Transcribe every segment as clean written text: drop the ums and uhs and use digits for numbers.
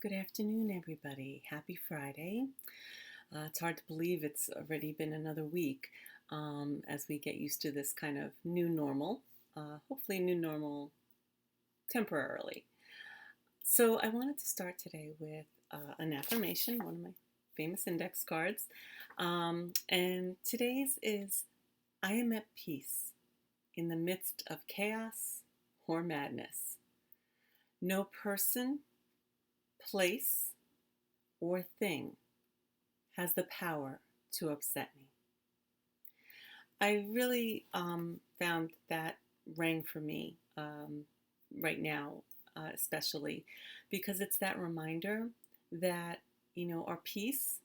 Good afternoon, everybody. Happy Friday. It's hard to believe it's already been another week as we get used to this kind of new normal, hopefully, new normal temporarily. So, I wanted to start today with an affirmation, one of my famous index cards. And today's is I am at peace in the midst of chaos or madness. No person, place, or thing has the power to upset me. I really found that rang for me right now, especially because it's that reminder that, our peace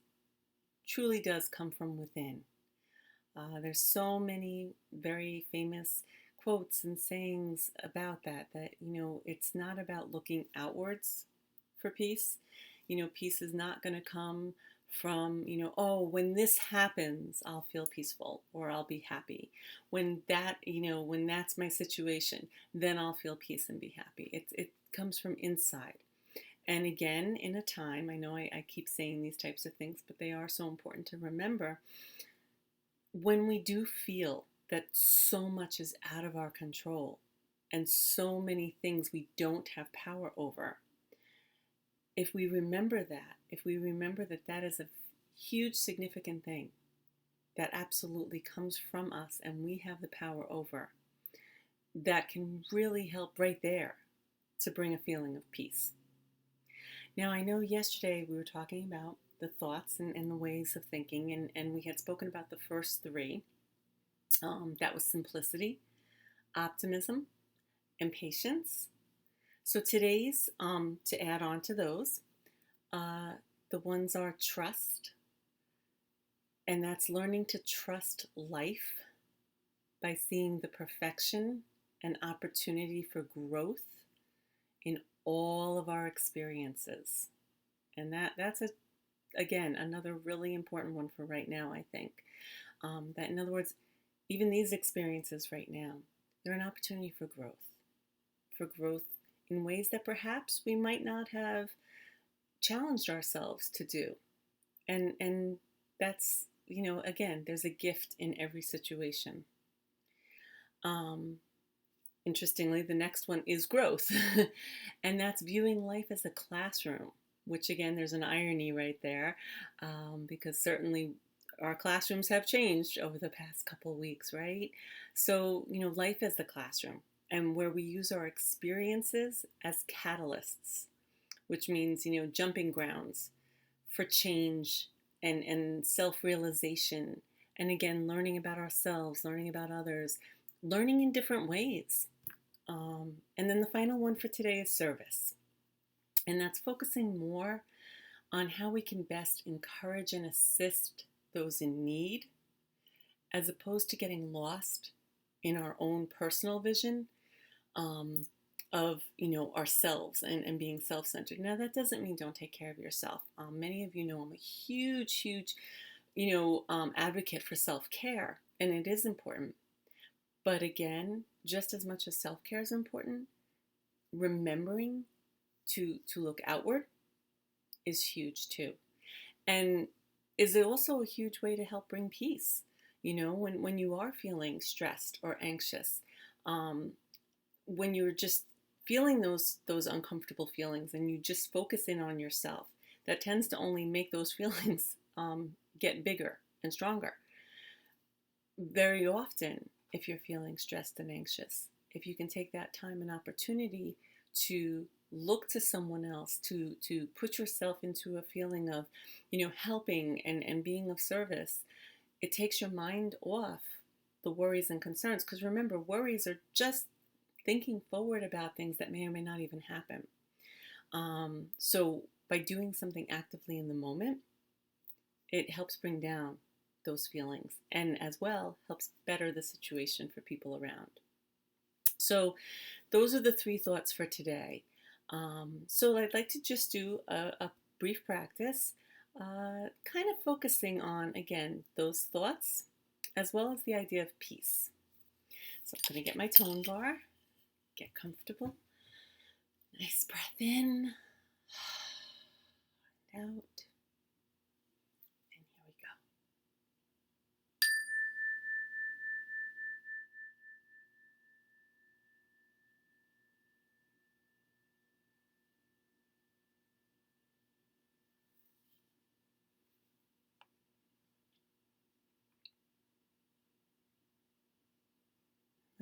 truly does come from within. There's so many very famous quotes and sayings about that, it's not about looking outwards for peace. Peace is not going to come from, oh, when this happens, I'll feel peaceful or I'll be happy. When that's my situation, then I'll feel peace and be happy. It comes from inside. And again, in a time, I know I keep saying these types of things, but they are so important to remember. When we do feel that so much is out of our control and so many things we don't have power over, if we remember that that is a huge significant thing that absolutely comes from us and we have the power over, that can really help right there to bring a feeling of peace. Now, I know yesterday we were talking about the thoughts and the ways of thinking, and we had spoken about the first three. That was simplicity, optimism, and patience. So today's, to add on to those, uh, the ones are trust, and that's learning to trust life by seeing the perfection and opportunity for growth in all of our experiences. And that's again another really important one for right now, I think. That in other words, even these experiences right now, they're an opportunity for growth in ways that perhaps we might not have challenged ourselves to do. And that's, again, there's a gift in every situation. Um, Interestingly, the next one is growth, and that's viewing life as a classroom, which again, there's an irony right there, because certainly our classrooms have changed over the past couple of weeks, right? So, life as the classroom, and where we use our experiences as catalysts, which means, jumping grounds for change and self realization. And again, learning about ourselves, learning about others, learning in different ways. And then the final one for today is service. And that's focusing more on how we can best encourage and assist those in need, as opposed to getting lost in our own personal vision um, of ourselves and being self-centered. Now that doesn't mean don't take care of yourself. Many of you know I'm a huge advocate for self-care, and it is important. But again, just as much as self-care is important, remembering to look outward is huge too, and is also a huge way to help bring peace. When you are feeling stressed or anxious, um, when you're just feeling those uncomfortable feelings and you just focus in on yourself, that tends to only make those feelings get bigger and stronger. Very often, if you're feeling stressed and anxious, if you can take that time and opportunity to look to someone else, to put yourself into a feeling of helping and being of service, it takes your mind off the worries and concerns. Because remember, worries are just thinking forward about things that may or may not even happen. So by doing something actively in the moment, it helps bring down those feelings and as well helps better the situation for people around. So those are the three thoughts for today. So I'd like to just do a brief practice, kind of focusing on, again, those thoughts as well as the idea of peace. So I'm going to get my tone bar, get comfortable. Nice breath in.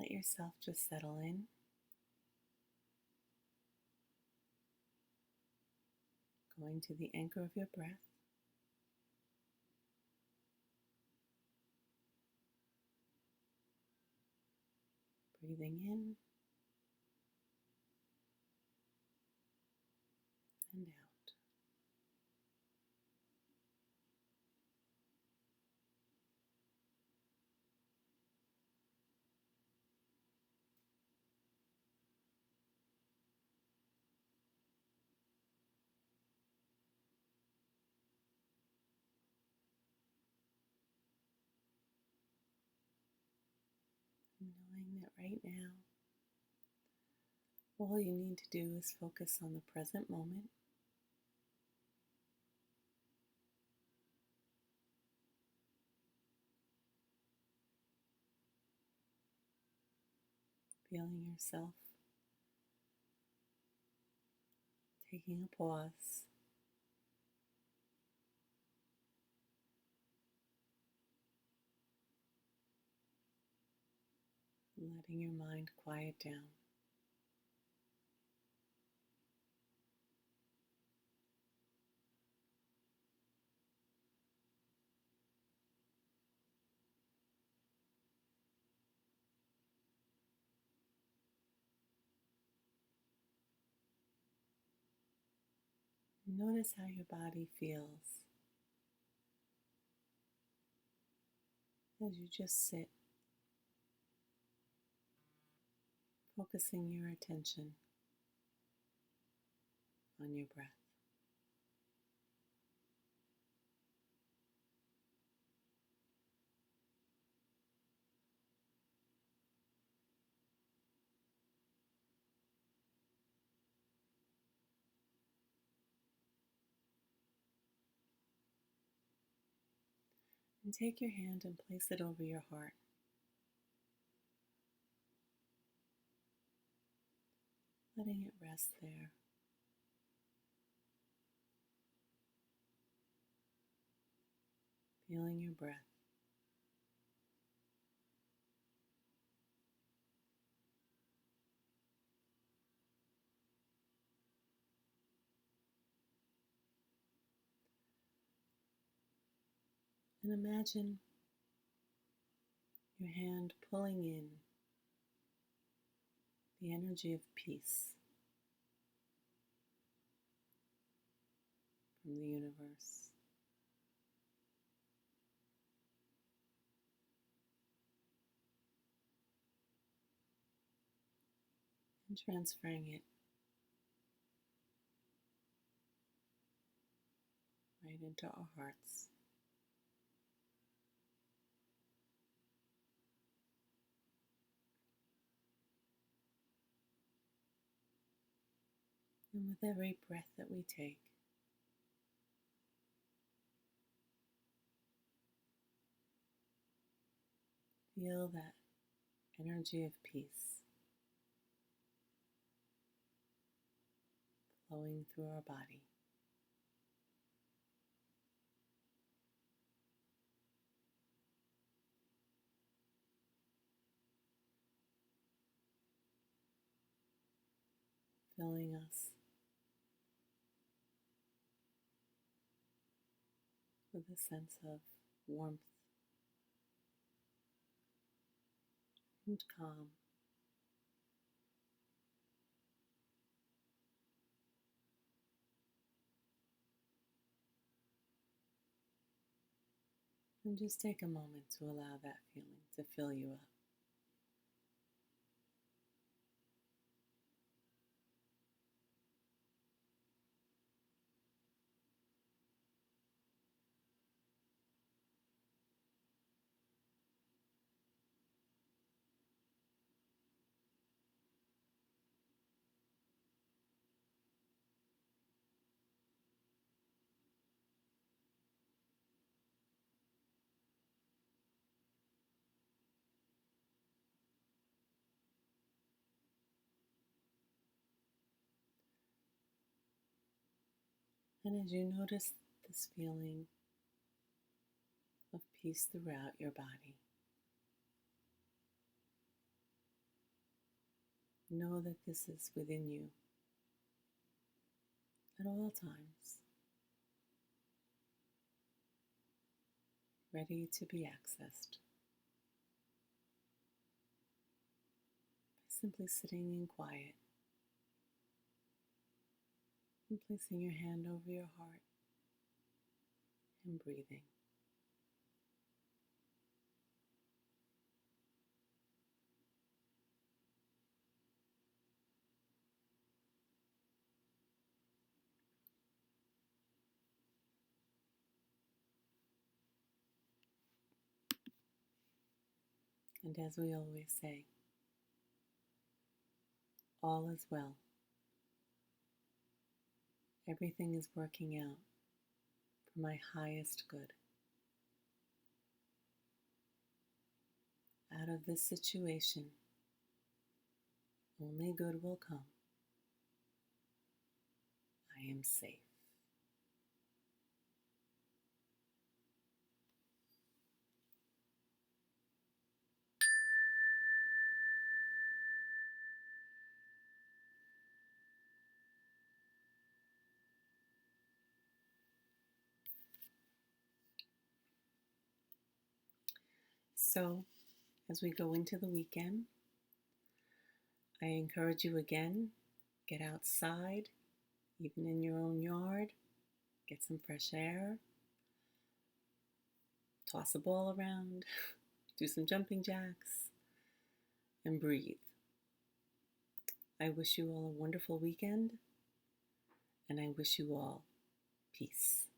let yourself just settle in. Going to the anchor of your breath. Breathing in and out. Knowing that right now, all you need to do is focus on the present moment. Feeling yourself taking a pause, letting your mind quiet down. Notice how your body feels as you just sit, focusing your attention on your breath. And take your hand and place it over your heart, letting it rest there. Feeling your breath. And imagine your hand pulling in the energy of peace from the universe. And transferring it right into our hearts. And with every breath that we take, feel that energy of peace flowing through our body. Filling us with a sense of warmth and calm. And just take a moment to allow that feeling to fill you up. And as you notice this feeling of peace throughout your body, Know that this is within you at all times, ready to be accessed by simply sitting in quiet and placing your hand over your heart and breathing. And as we always say, all is well. Everything is working out for my highest good. Out of this situation, only good will come. I am safe. So, as we go into the weekend, I encourage you again, get outside, even in your own yard, get some fresh air, toss a ball around, do some jumping jacks, and breathe. I wish you all a wonderful weekend, and I wish you all peace.